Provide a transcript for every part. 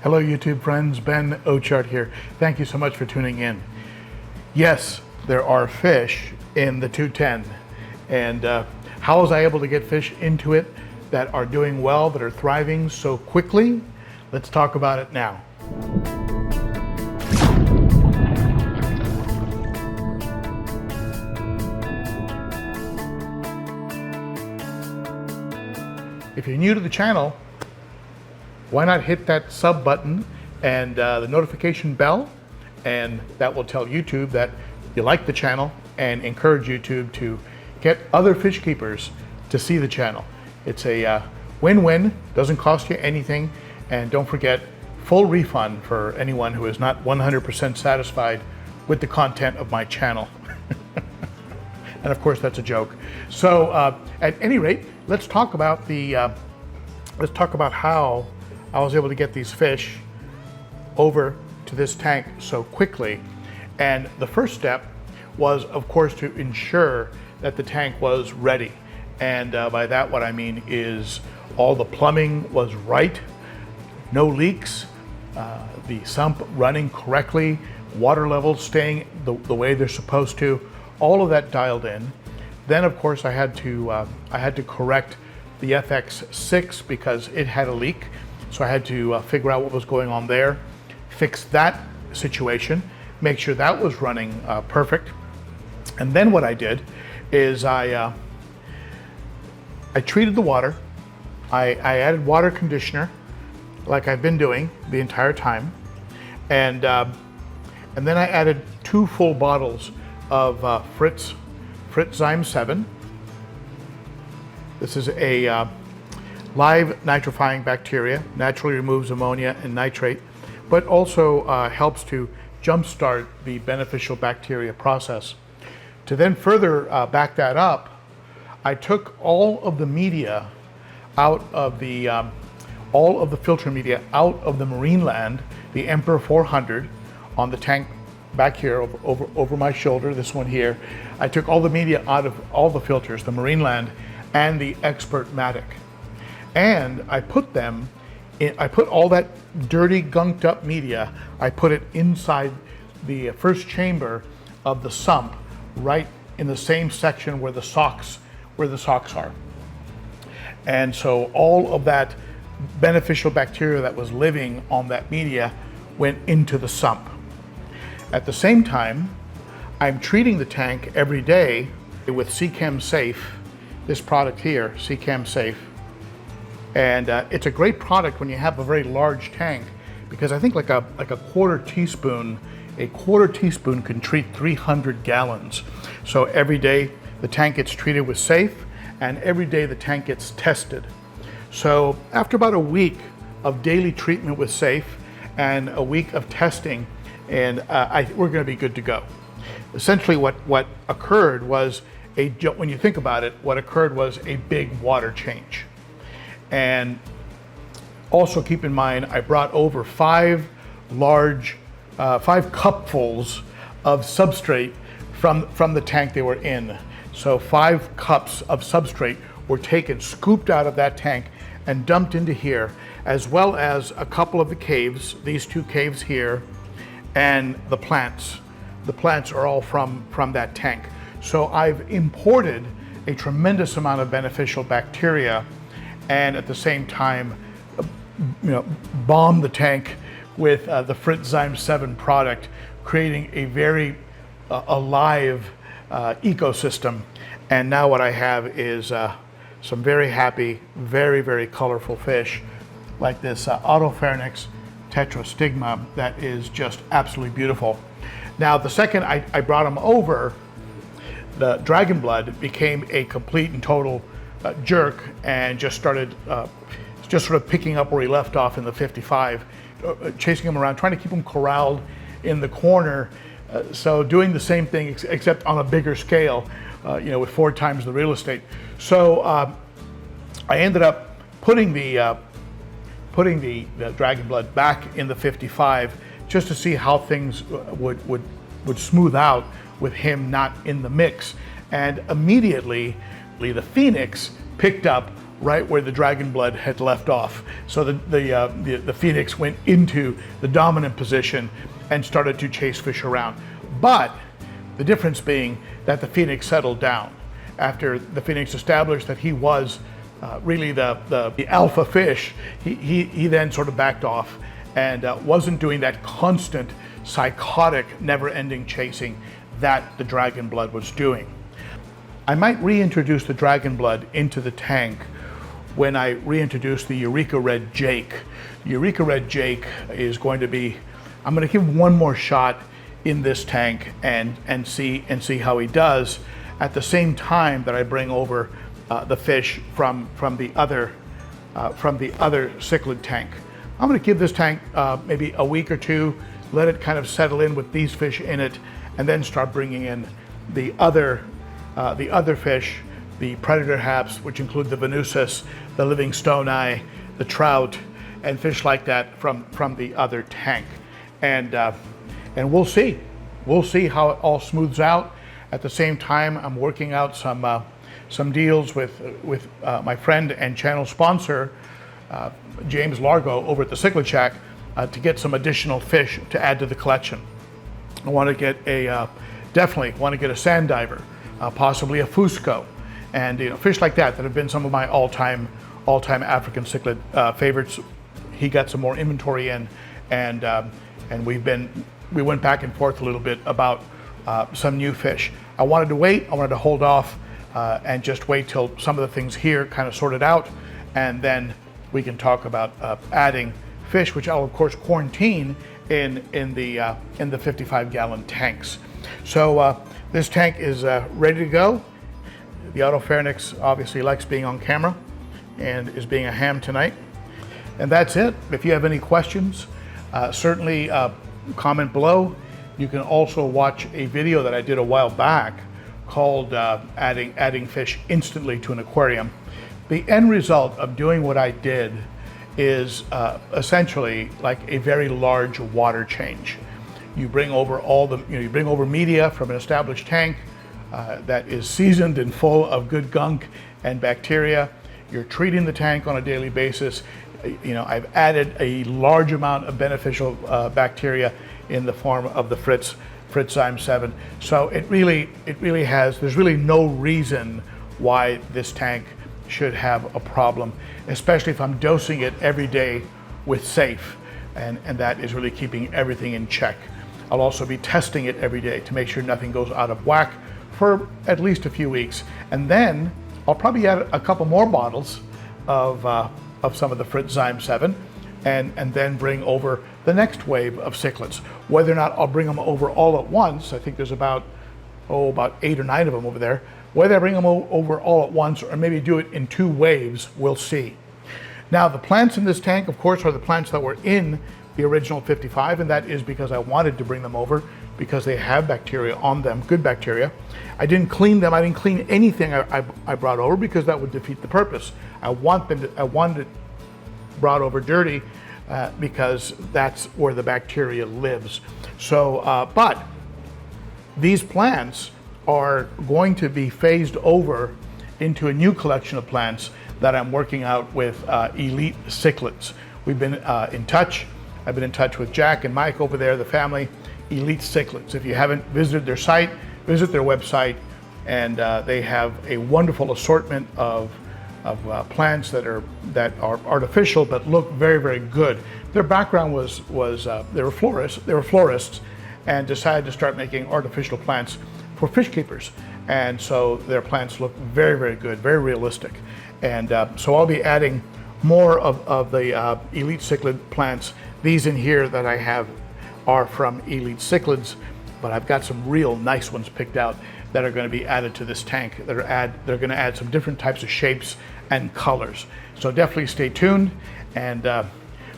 Hello YouTube friends, Ben Ochart here. Thank you so much for tuning in. Yes, there are fish in the 210, and how was I able to get fish into it that are doing well, that are thriving so quickly? Let's talk about it now. If you're new to the channel, why not hit that sub button and the notification bell, and that will tell YouTube that you like the channel and encourage YouTube to get other fish keepers to see the channel. It's a win-win, doesn't cost you anything, and don't forget, full refund for anyone who is not 100% satisfied with the content of my channel. And of course that's a joke. So at any rate, let's talk about how I was able to get these fish over to this tank so quickly. And the first step was, of course, to ensure that the tank was ready. And by that, what I mean is all the plumbing was right, no leaks, the sump running correctly, water levels staying the way they're supposed to, all of that dialed in. Then, of course, I had to correct the FX6 because it had a leak. So I had to figure out what was going on there, fix that situation, make sure that was running perfect. And then what I did is I treated the water. I added water conditioner, like I've been doing the entire time, and then I added 2 full bottles of Fritz Zyme 7. This is a live nitrifying bacteria, naturally removes ammonia and nitrate, but also helps to jumpstart the beneficial bacteria process. To then further back that up, I took all of the media out of the filter media out of the marine land, the Emperor 400, on the tank back here over my shoulder, this one here. I took all the media out of all the filters, the marine land and the Expert Matic. And I put them in, I put all that dirty, gunked up media, I put it inside the first chamber of the sump, right in the same section where the socks are. And so all of that beneficial bacteria that was living on that media went into the sump. At the same time, I'm treating the tank every day with Seachem Safe, this product here, Seachem Safe. And it's a great product when you have a very large tank, because I think like a quarter teaspoon can treat 300 gallons. So every day the tank gets treated with Safe, and every day the tank gets tested. So after about a week of daily treatment with Safe and a week of testing, and we're going to be good to go. Essentially what occurred was, when you think about it, what occurred was a big water change. And also keep in mind, I brought over 5 cupfuls of substrate from the tank they were in. So 5 cups of substrate were taken, scooped out of that tank and dumped into here, as well as a couple of the caves, these 2 caves here, and the plants. The plants are all from that tank. So I've imported a tremendous amount of beneficial bacteria, and at the same time, bomb the tank with the Fritz Zyme 7 product, creating a very alive ecosystem. And now what I have is some very happy, very, very colorful fish, like this Autopharynx tetrastigma that is just absolutely beautiful. Now, the second I brought them over, the dragon blood became a complete and total jerk, and just started sort of picking up where he left off in the 55, chasing him around, trying to keep him corralled in the corner. So doing the same thing except on a bigger scale, with 4 times the real estate. So I ended up putting the dragon blood back in the 55 just to see how things would smooth out with him not in the mix. And immediately the Phoenix picked up right where the dragon blood had left off. So the phoenix went into the dominant position and started to chase fish around. But the difference being that the phoenix settled down. After the phoenix established that he was really the alpha fish, he then sort of backed off and wasn't doing that constant, psychotic, never-ending chasing that the dragon blood was doing. I might reintroduce the dragon blood into the tank when I reintroduce the Eureka Red Jake. Eureka Red Jake is going to be, I'm going to give one more shot in this tank and see how he does at the same time that I bring over the fish from the other cichlid tank. I'm going to give this tank maybe a week or two, let it kind of settle in with these fish in it, and then start bringing in the other fish, the predator haps, which include the Venusus, the living stone eye, the trout, and fish like that from the other tank. And we'll see how it all smooths out. At the same time, I'm working out some deals with my friend and channel sponsor, James Largo over at the Cichlid Shack, to get some additional fish to add to the collection. I want to get definitely want to get a sand diver, possibly a Fusco, and fish like that have been some of my all-time African cichlid favorites. He got some more inventory in, and we went back and forth a little bit about some new fish. I wanted to wait. I wanted to hold off and just wait till some of the things here kind of sorted out, and then we can talk about adding fish, which I'll of course quarantine in the 55-gallon tanks. So this tank is ready to go. The Autopharynx obviously likes being on camera and is being a ham tonight. And that's it. If you have any questions, certainly comment below. You can also watch a video that I did a while back called adding fish instantly to an aquarium. The end result of doing what I did is essentially like a very large water change. You bring over you bring over media from an established tank that is seasoned and full of good gunk and bacteria. You're treating the tank on a daily basis. I've added a large amount of beneficial bacteria in the form of the Fritzyme 7. So it really has, there's really no reason why this tank should have a problem, especially if I'm dosing it every day with safe, and that is really keeping everything in check. I'll also be testing it every day to make sure nothing goes out of whack for at least a few weeks. And then I'll probably add a couple more bottles of some of the Fritzyme 7 and then bring over the next wave of cichlids. Whether or not I'll bring them over all at once, I think there's about 8 or 9 of them over there. Whether I bring them over all at once or maybe do it in 2 waves, we'll see. Now the plants in this tank, of course, are the plants that were in the original 55, and that is because I wanted to bring them over because they have bacteria on them, good bacteria. I didn't clean them. I didn't clean anything I brought over because that would defeat the purpose. I wanted it brought over dirty because that's where the bacteria lives. So, but these plants are going to be phased over into a new collection of plants that I'm working out with Elite Cichlids. We've been in touch. I've been in touch with Jack and Mike over there, the family, Elite Cichlids. If you haven't visited their site, visit their website, and they have a wonderful assortment of plants that are artificial but look very, very good. Their background was they were florists and decided to start making artificial plants for fish keepers, and so their plants look very, very good, very realistic. And so I'll be adding more of the Elite Cichlid plants. These in here that I have are from Elite Cichlids, but I've got some real nice ones picked out that are going to be added to this tank. They're going to add some different types of shapes and colors. So definitely stay tuned. And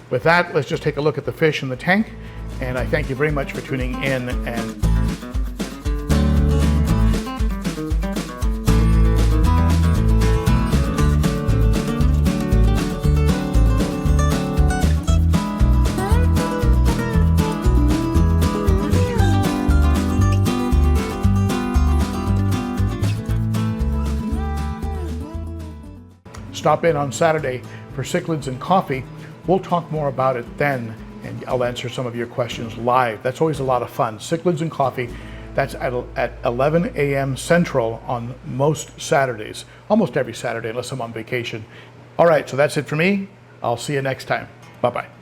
with that, let's just take a look at the fish in the tank. And I thank you very much for tuning in. And Stop in on Saturday for cichlids and coffee. We'll talk more about it then, and I'll answer some of your questions live. That's always a lot of fun. Cichlids and coffee, that's at 11 a.m. Central on most Saturdays, almost every Saturday unless I'm on vacation. All right, so that's it for me. I'll see you next time. Bye-bye.